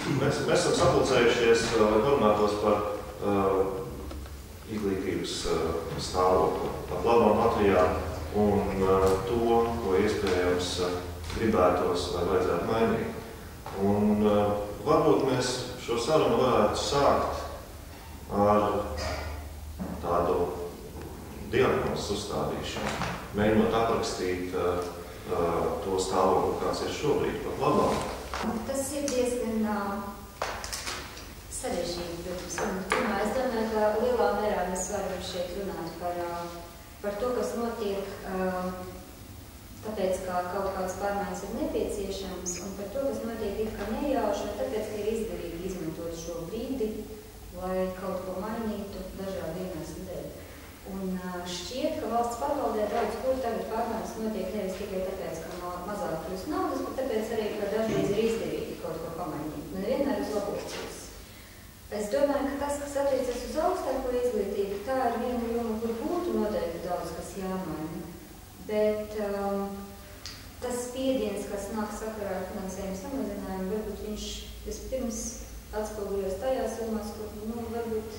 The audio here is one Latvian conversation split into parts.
Mēs esam sapulcējušies, lai parunātos par izglītības stāvokli pat labam Latvijā un to, ko iespējams gribētos vai vajadzētu mainīt. Un varbūt mēs šo sarunu varētu sākt ar tādu diagnozes uzstādīšanu, mēģinot aprakstīt to stāvokli, kāds ir šobrīd pat labāk. Tas ir diezgan sarežģīti, protams. Es domāju, ka lielā mērā mēs varam šeit runāt par to, kas notiek, tāpēc, ka kaut kāds pārmaiņas ir nepieciešams, un par to, kas notiek it kā nejauši, tāpēc, ka ir izdevīgi izmantot šo brīdi, lai kaut ko mainītu dažādu iemeslu dēļ. Un šķiet, ka valsts pārvaldē daudz kur tagad pārmaiņas notiek nevis tikai tāpēc, ka mazāk kļūst naudas, bet tāpēc arī, ka dažreiz ir izdevīgi kaut ko pamainīt. Nevienmēr uz labo pusi. Es domāju, ka tas, kas attiecas uz augstāko izglītību, tā ir viena joma, kur būtu noteikti daudz, kas jāmaina. Bet tas spiediens, kas nāk sakarā ar finansējumu samazinājumu, varbūt viņš vispirms atspoguļos tajās jomās, kur, varbūt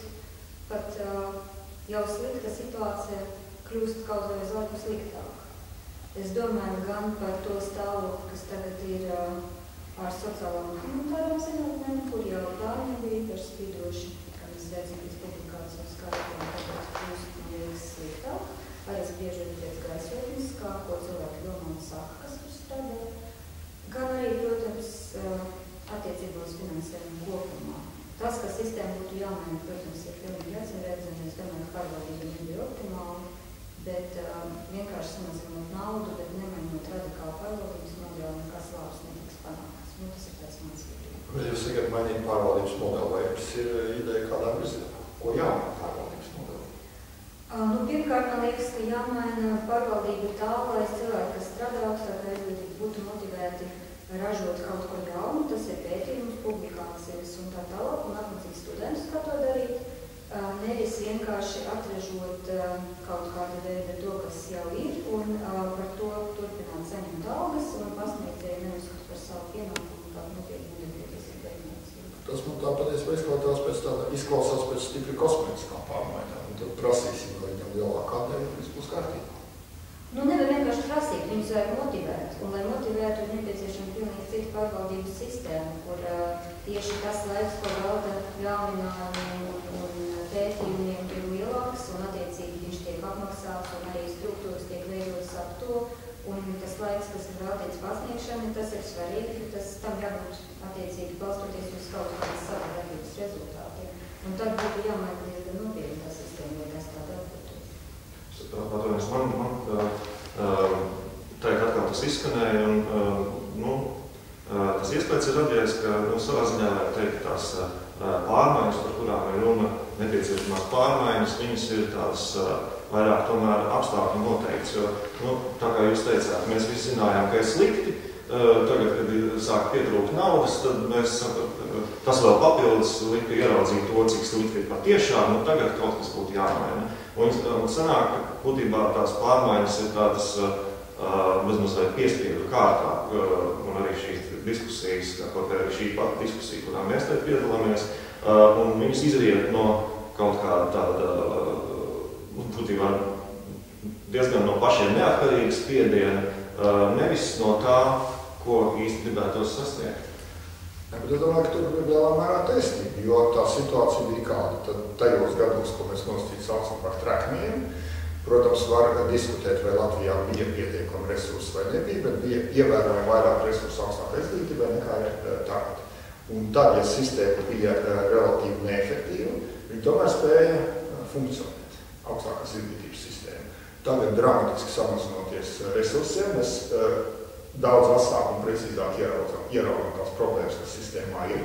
pat jau slikta situācija kļūst kaut vai uz laiku sliktāk. Es domāju gan par to stāvokli, kas tagad ir ar sociālām un humanitārām zinātnēm, kur jau tā nebija īpaši spīdoši, kā mēs redzam pēc publikācijas skaitiem, tagad kļūst, man liekas, sliktāk. Arī spriežot pēc gaisotnes, kā ko cilvēki domā un saka, kas tur strādā. Gan arī, protams, attiecībā uz finansējumu kopumā. Tas, ka sistēma būtu jāmaina, protams, ir pilnīgi acīmredzami. Es domāju, ka pārvaldība nebija optimāla, bet vienkārši samazinot naudu, bet nemainot radikālu pārvaldības modeli, nekas labs netiks panākts. Tas ir tāds mans viedoklis. Vai jūs tagad mainīt pārvaldības modeli, vai jums ir ideja kādā virzienā? Ko jāmaina pārvaldības modeli? Pirmkārt, man liekas, ka jāmaina pārvaldība tā, lai cilvēki, kas strādā augstākā izglītībā, būtu motivēti ražot kaut ko jaunu, tas ir pētījums, publikācijas un tā tālāk, un apmācīt studentus, kā to darīt. Nevis vienkārši atražot kaut kādu veidu to, kas jau ir, un par to turpināt saņemt algas un pasniedzēju neuzskatu par savu pienākumu, kā nopietni nepietiesību veicināciju. Tas man tā patiesībā izklausās pēc stipri kosmētiskām pārmaiņām, un tad prasīsim, lai viņam lielākā dēļ viss būs kārtībā. Nevar vienkārši prasīt, viņus vajag motivēt, un lai motivētu, ir nepieciešama pilnīgi cita pārvaldības sistēma, kur tieši tas laiks, ko velta jauninājumiem un pētījumiem, ir lielāks, un attiecīgi viņš tiek apmaksāts, un arī struktūras tiek veidotas ap to, un tas laiks, kas ir veltīts pasniegšanai, tas ir svarīgi, tam jābūt attiecīgi balstoties uz kaut kādas savas darbības rezultātiem. Un tad būtu jāmaina diezgan nopietni tā sistēma, lai tas tā darbotos. Patronīgs, man tagad atkal tas izskanēja, un tas iespējas ir radies, ka savā ziņā var teikt tās pārmaiņas, par kurām ir runa, nepieciešamās pārmaiņas, viņas ir tās vairāk tomēr apstākļi noteikts, jo, tā kā jūs teicāt, mēs visi zinājām, ka ir slikti, tagad, kad sāk pietrūkt naudas, tad tas vēl papildus lika ieraudzīt to, cik slikti ir patiešām, tagad kaut kas būtu jāmaina. Un sanāk, ka būtībā tās pārmaiņas ir tādas mazliet piespiedu kārtā, un arī šīs diskusijas, kaut kā arī šī pati diskusija, kurā mēs te piedalāmies, un viņas izriet no kaut kāda tāda, būtībā diezgan no pašiem neatkarīgas spiediena, nevis no tā, ko īsti gribētos sasniegt. Bet es domāju, ka tur ir lielā mērā taisnība, jo tā situācija bija kāda. Tad tajos gados, ko mēs nosacīt saucam par trekniem, protams, var diskutēt, vai Latvijā bija pietiekami resursi vai nebija, bet bija ievērojami vairāk resursu augstākai izglītībai nekā tagad. Un tad, ja sistēma bija relatīvi neefektīva, viņi tomēr spēja funkcionēt, augstākās izglītības sistēma. Tagad dramatiski samazinoties resursiem, mēs daudz asāk un precīzāk ieraudzām tās problēmas, kas sistēmā ir.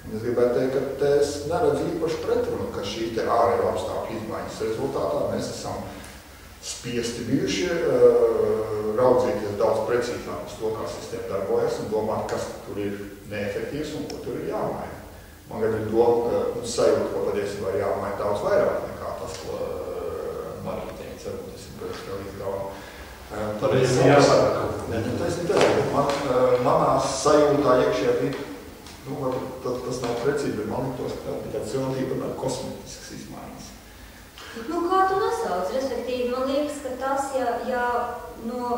Un es gribētu teikt, ka es neredzu īpaši pretrunu, ka šī te ārējo apstākļu izmaiņas rezultātā mēs esam spiesti bijuši raudzīties daudz precīzāk uz to, kā sistēma darbojas un domāt, kas tur ir neefektīvs un ko tur ir jāmaina. Man gan ir doma, ka sajūta, ko patiesībā ir jāmaina daudz vairāk nekā tas, ko Marija teica, varbūt es vienkārši tev izgalvu. Tad es jāsaka, manā sajūtā iekšējā bija Tas nav precīzi, bet man liekas, ka tā ir cilvēka kosmetiskas izmaiņas. Kā tu nosauc? Respektīvi, man liekas, ka tas, ja no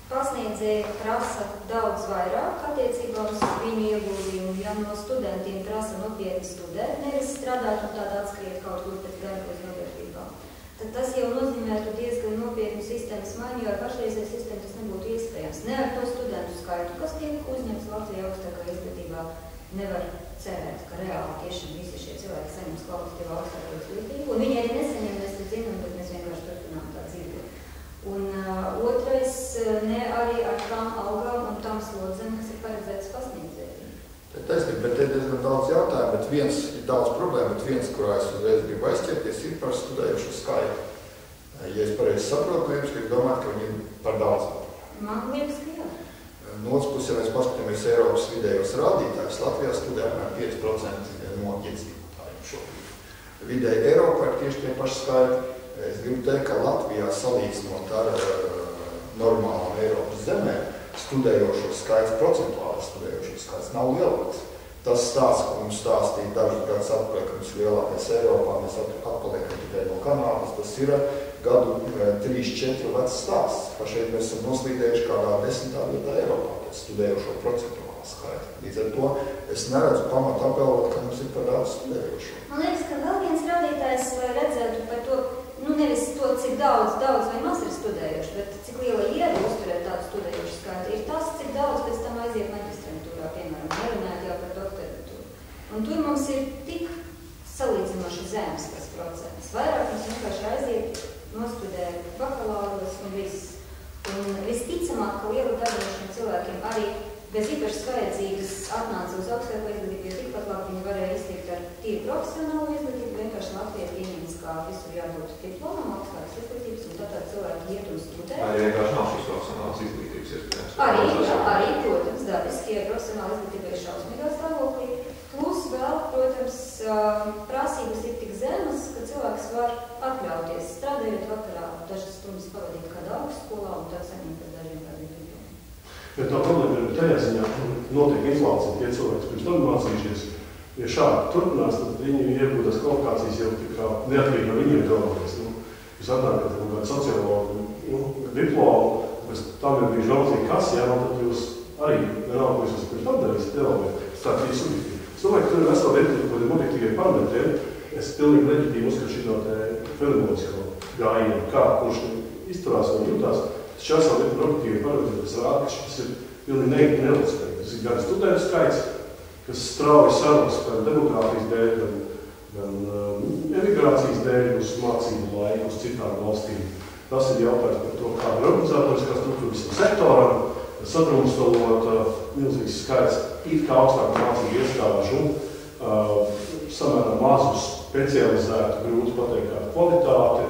pasniedzēja prasa daudz vairāk attiecībā uz viņu ieguldījumu, ja no studentiem prasa nopietni studēt, nevis strādāt un tādā atskriet kaut kur pēc garīgos nodarbībām, tad tas jau nozīmētu diezgan nopietnu sistēmas maiņu, jo ar pašreizēju sistēmu tas nebūtu iespējams. Ne ar to studentu skaitu, kas tiek uzņemts Latvijā augstākā izglītībā, nevar cerēt, ka reāli tiešām visi šie cilvēki saņems kvalitatīvu augstāko izglītību. Un viņi arī nesaņem, mēs to zinām, bet mēs vienkārši turpinām tā dzīvot. Un otrais, ne arī ar tām algām un tām slodzēm, kas ir paredzētas pasniedzējiem. Taisnība, bet te ir diezgan daudz jautājumu, bet viens ir daudz problēmu, bet viens, kurā es uzreiz gribu aizķerties, ir par studējušu skaitu. Ja es pareizi saprotu, jums grib domāt, ka viņi ir par daudz. Man liekas, ka jā. No otras puses, ja mēs paskatāmies Eiropas vidējos rādītājus, Latvijā studē apmēram 5% no iedzīvotājiem šobrīd. Vidēji Eiropā ir tieši tie paši skaiti. Es gribu teikt, ka Latvijā salīdzinot ar normālām Eiropas zemēm, studējošo skaits, procentuāli studējošo skaits nav lielāks. Tas stāsts, ko mums stāstīja dažus gadus atpakaļ, ka mums lielākais Eiropā, mēs atpaliekam tikai no Kanādas, tas ir gadu 3-4 vecs stāsts. Pašeit mēs esam noslīdējuši kādā 10. vietā Eiropā, pēc studējošo procentuālā skaita. Līdz ar to es neredzu pamatu apgalvot, ka mums ir par daudz studējošo. Man liekas, ka vēl viens rādītājs, lai redzētu par to, nevis to, cik daudz vai maz ir studējuši, bet cik liela iera uzturēt tādu studējušu skaitu, ir tas, cik daudz pēc tam aiziet maģistrantūrā, piemēram, nerunājot jau par doktorantūru. Un tur mums ir tik salīdzinoši zemes tas procents. Vairāk mums vienkārši aiziet, nostudē bakalauros un viss. Un visticamāk, ka liela daļa no šiem cilvēkiem arī bez īpašas vajadzības atnāca uz augstāko izglītību, jo tikpat labi viņi varēja iztikt ar tīri profesionālu izglītību, vienkārši Latvijas pieņems, kā visur jābūt diplomam, augstākas izglītības, un tātad cilvēki iet un studē. Arī vienkārši nav šīs profesionālas izglītības iespējams. Arī, protams, dabiski, ja profesionāla izglītība ir šausmīgā stāvoklī. Plus vēl, protams, prasības ir tik zemas, ka cilvēks var atļauties strādājot vakarā dažas stundas pavadīt kādā augstskolā un tad saņemt par dažiem kādiem diplomu. Ja tā problēma ir tajā ziņā, notiek inflācija, tie cilvēki pirms tam mācījušies. Ja šādi turpinās, tad viņi iegūtās kvalifikācijas jau tā kā neatkarīgi no viņiem teoloģijas. Jūs atnākat kaut kādu sociologu diplomu, pēc tam ir bijuši naudzīgi kas, jā, un tad jūs arī vienalga, ko jūs pirms tam darīsiet teoloģiju. Tā ir subjektīva. Es domāju, ka tur ir vesela vērtība par kādiem objektīviem parametriem. Es pilnīgi leģitīvi uzskatu šito te fenomenotisko gājienu, kā kurš izturās un jutās. Tas šās vēl ir par objektīviem parametriem, kas rāda, ka šis ir pilnīgi neilgspējīgi. Tas ir gan studentu skaits, kas strauji sarukas gan demokrātijas dēļ, gan emigrācijas dēļ uz mācību laiku, uz citām valstīm. Tas ir jautājums par to, kāda ir organizatoriskā struktūra visam sektoram, sadrumstalot milzīgs skaits it kā augstāku mācību iestāžu, samērā mazu specializētu, grūti pateikt kādu kvalitāti.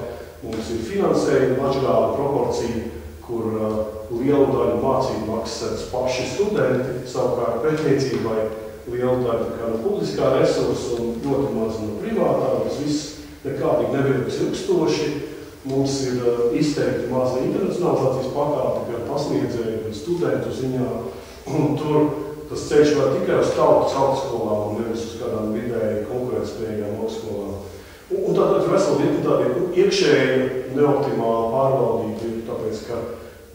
Mums ir finansējuma atšķirīga proporcija, kur lielu daļu mācību maksas paši studenti, savukārt pētniecībai lielu daļu no publiskā resursa un ļoti maz no privātā. Tas viss nekādīgi nevirkas ilgstoši. Mums ir izteikti maza internacionalizācijas pakāpe gan pasniedzēju, gan studentu ziņā. Un tur tas ceļš var tikai uz tautas augstskolām un nevis uz kādām vidēji konkurētspējīgām augstskolām. Un tātad ir vesela virkne tādi iekšēji neoptimāli pārvaldīti, tāpēc, ka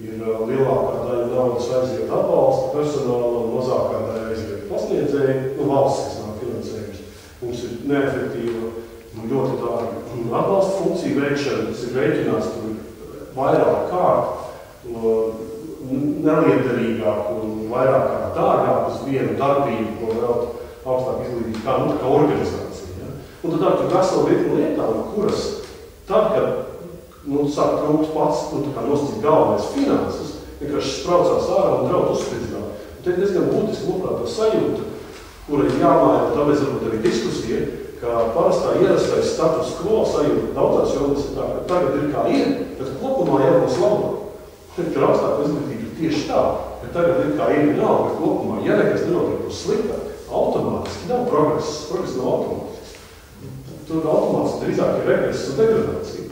ir lielākā daļa naudas aiziet atbalsta personāla un mazākā daļa aiziet pasniedzēji, valsts finansējums. Mums ir neefektīva ļoti tāda atbalsta funkcija veikšana, tas ir rēķinās tur vairāk kārt, neliederīgāk un vairāk kā dārgāk uz vienu darbību, ko vēl augstāk izglītīt kā organizācija. Ja? Un tad tur vesela virkne lietām, kuras tad, kad sāk trūkt pats, nosacīt galvenais finanses, vienkārši spraucās ārā un draud uzspridzināt. Un te ir diezgan būtiski, manuprāt, tā sajūta, kura ir jāmāja, un tāpēc varbūt arī diskusija, ka parastā ierastais status quo sajūta daudzās jomas ir tā, ka tagad ir kā ir, bet kopumā jābūt labāk. Tur augstāka izglītība ir tieši tā, ka tagad ir kā ir nav, bet kopumā, ja nekas nenotiek uz sliktāk, automātiski nav progress nav automātisks. Tur automātiski drīzāk ir regress un degradācija.